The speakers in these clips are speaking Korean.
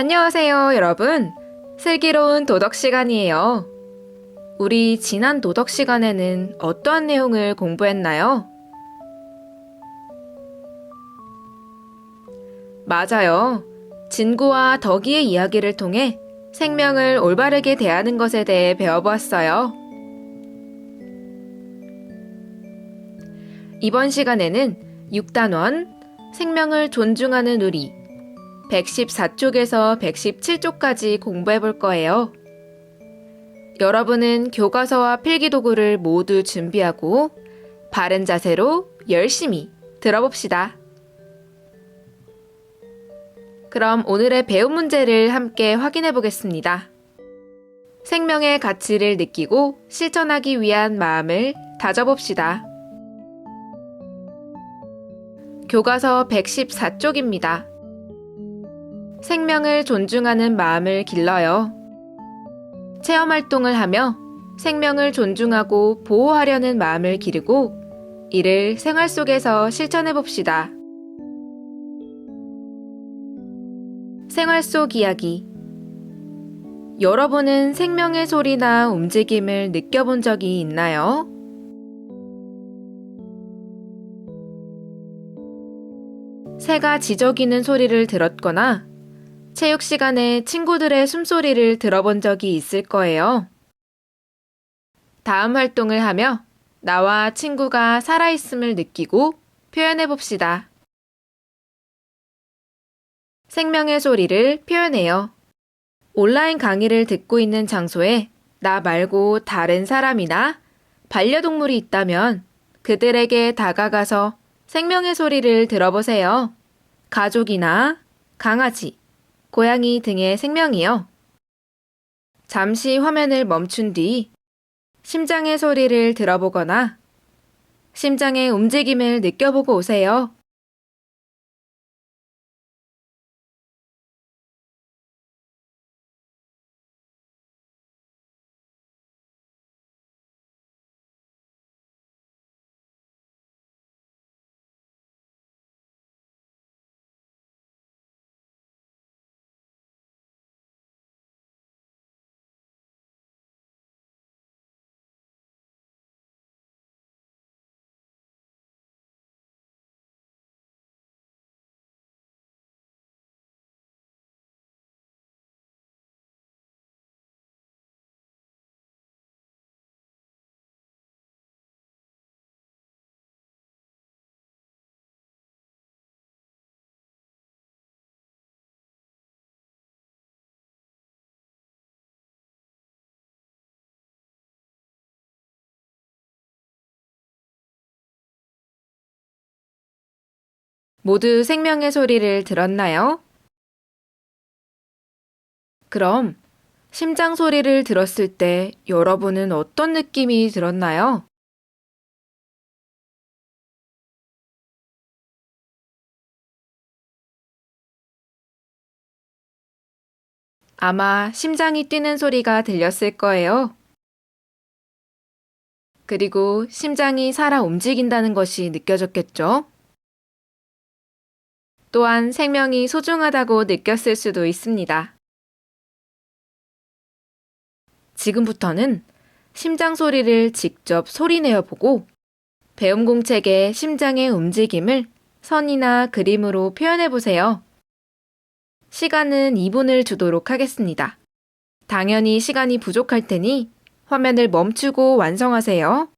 안녕하세요, 여러분. 슬기로운 도덕 시간이에요. 우리 지난 도덕 시간에는 어떠한 내용을 공부했나요? 맞아요. 진구와 덕이의 이야기를 통해 생명을 올바르게 대하는 것에 대해 배워보았어요. 이번 시간에는 6단원 생명을 존중하는 우리 114쪽에서 117쪽까지 공부해 볼 거예요. 여러분은 교과서와 필기도구를 모두 준비하고 바른 자세로 열심히 들어봅시다. 그럼 오늘의 배운 문제를 함께 확인해 보겠습니다. 생명의 가치를 느끼고 실천하기 위한 마음을 다져봅시다. 교과서 114쪽입니다. 생명을 존중하는 마음을 길러요. 체험활동을 하며 생명을 존중하고 보호하려는 마음을 기르고 이를 생활 속에서 실천해 봅시다. 생활 속 이야기. 여러분은 생명의 소리나 움직임을 느껴본 적이 있나요? 새가 지저귀는 소리를 들었거나 체육 시간에 친구들의 숨소리를 들어본 적이 있을 거예요. 다음 활동을 하며 나와 친구가 살아있음을 느끼고 표현해 봅시다. 생명의 소리를 표현해요. 온라인 강의를 듣고 있는 장소에 나 말고 다른 사람이나 반려동물이 있다면 그들에게 다가가서 생명의 소리를 들어보세요. 가족이나 강아지, 고양이 등의 생명이요. 잠시 화면을 멈춘 뒤 심장의 소리를 들어보거나 심장의 움직임을 느껴보고 오세요. 모두 생명의 소리를 들었나요? 그럼 심장 소리를 들었을 때 여러분은 어떤 느낌이 들었나요? 아마 심장이 뛰는 소리가 들렸을 거예요. 그리고 심장이 살아 움직인다는 것이 느껴졌겠죠? 또한 생명이 소중하다고 느꼈을 수도 있습니다. 지금부터는 심장 소리를 직접 소리내어 보고 배움 공책에 심장의 움직임을 선이나 그림으로 표현해 보세요. 시간은 2분을 주도록 하겠습니다. 당연히 시간이 부족할 테니 화면을 멈추고 완성하세요.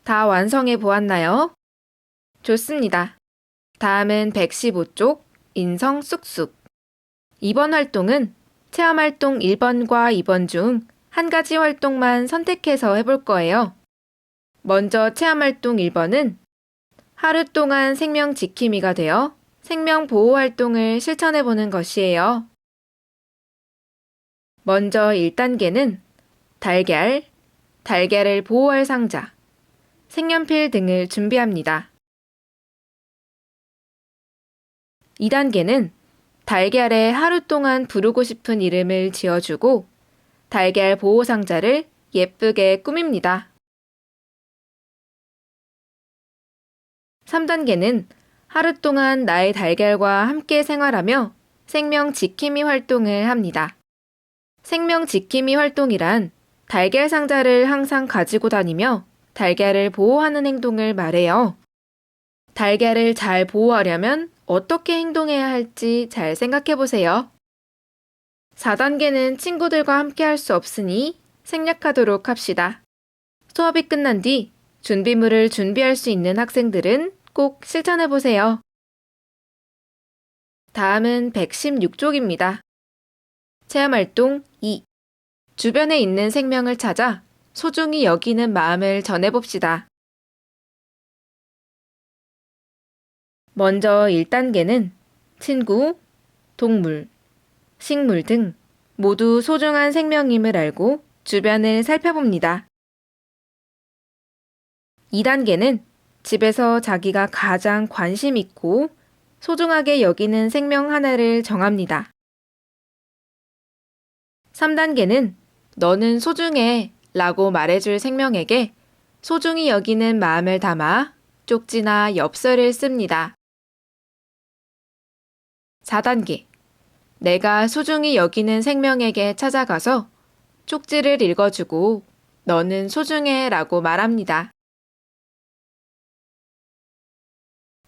다 완성해 보았나요? 좋습니다. 다음은 115쪽 인성 쑥쑥. 이번 활동은 체험활동 1번과 2번 중 한 가지 활동만 선택해서 해볼 거예요. 먼저 체험활동 1번은 하루 동안 생명 지킴이가 되어 생명 보호 활동을 실천해 보는 것이에요. 먼저 1단계는 달걀, 달걀을 보호할 상자, 색연필 등을 준비합니다. 2단계는 달걀에 하루 동안 부르고 싶은 이름을 지어주고 달걀 보호 상자를 예쁘게 꾸밉니다. 3단계는 하루 동안 나의 달걀과 함께 생활하며 생명 지킴이 활동을 합니다. 생명 지킴이 활동이란 달걀 상자를 항상 가지고 다니며 달걀을 보호하는 행동을 말해요. 달걀을 잘 보호하려면 어떻게 행동해야 할지 잘 생각해 보세요. 4단계는 친구들과 함께 할 수 없으니 생략하도록 합시다. 수업이 끝난 뒤 준비물을 준비할 수 있는 학생들은 꼭 실천해 보세요. 다음은 116쪽입니다. 체험활동 2. 주변에 있는 생명을 찾아 소중히 여기는 마음을 전해봅시다. 먼저 1단계는 친구, 동물, 식물 등 모두 소중한 생명임을 알고 주변을 살펴봅니다. 2단계는 집에서 자기가 가장 관심 있고 소중하게 여기는 생명 하나를 정합니다. 3단계는 너는 소중해 라고 말해줄 생명에게 소중히 여기는 마음을 담아 쪽지나 엽서를 씁니다. 4단계. 내가 소중히 여기는 생명에게 찾아가서 쪽지를 읽어주고 너는 소중해 라고 말합니다.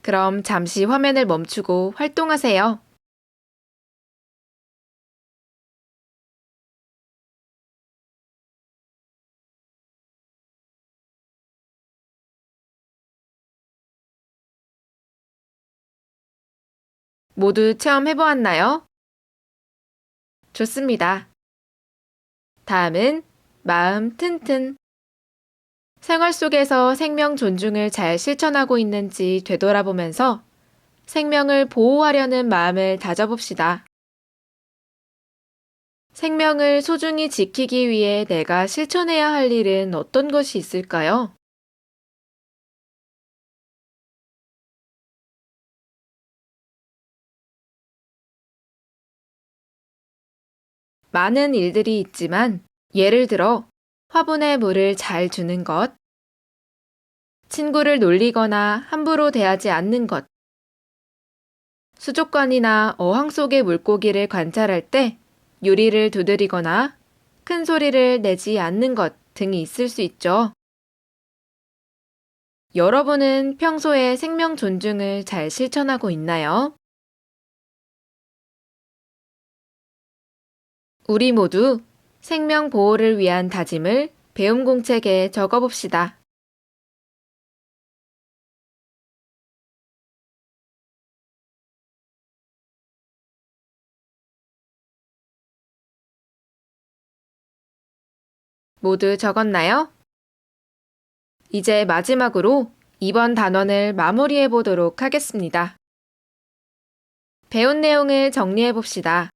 그럼 잠시 화면을 멈추고 활동하세요. 모두 체험해보았나요? 좋습니다. 다음은 마음 튼튼. 생활 속에서 생명 존중을 잘 실천하고 있는지 되돌아보면서 생명을 보호하려는 마음을 다져봅시다. 생명을 소중히 지키기 위해 내가 실천해야 할 일은 어떤 것이 있을까요? 많은 일들이 있지만 예를 들어 화분에 물을 잘 주는 것, 친구를 놀리거나 함부로 대하지 않는 것, 수족관이나 어항 속의 물고기를 관찰할 때 유리를 두드리거나 큰 소리를 내지 않는 것 등이 있을 수 있죠. 여러분은 평소에 생명 존중을 잘 실천하고 있나요? 우리 모두 생명 보호를 위한 다짐을 배움 공책에 적어봅시다. 모두 적었나요? 이제 마지막으로 이번 단원을 마무리해 보도록 하겠습니다. 배운 내용을 정리해 봅시다.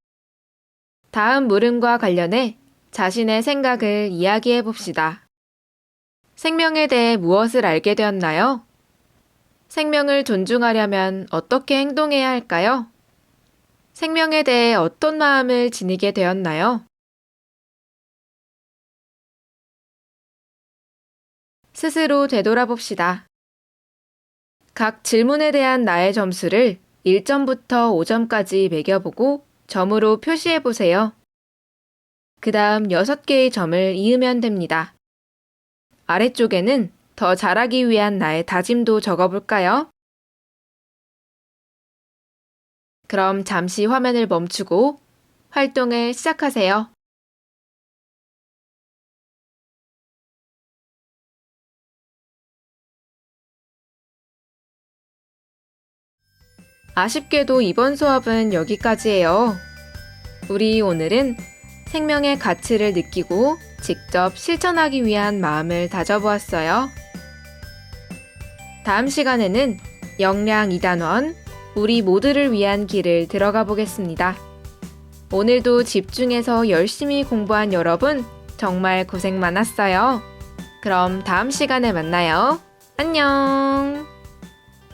다음 물음과 관련해 자신의 생각을 이야기해 봅시다. 생명에 대해 무엇을 알게 되었나요? 생명을 존중하려면 어떻게 행동해야 할까요? 생명에 대해 어떤 마음을 지니게 되었나요? 스스로 되돌아봅시다. 각 질문에 대한 나의 점수를 1점부터 5점까지 매겨보고 점으로 표시해 보세요. 그 다음 6개의 점을 이으면 됩니다. 아래쪽에는 더 잘하기 위한 나의 다짐도 적어볼까요? 그럼 잠시 화면을 멈추고 활동을 시작하세요. 아쉽게도 이번 수업은 여기까지예요. 우리 오늘은 생명의 가치를 느끼고 직접 실천하기 위한 마음을 다져보았어요. 다음 시간에는 역량 2단원, 우리 모두를 위한 길을 들어가 보겠습니다. 오늘도 집중해서 열심히 공부한 여러분, 정말 고생 많았어요. 그럼 다음 시간에 만나요. 안녕!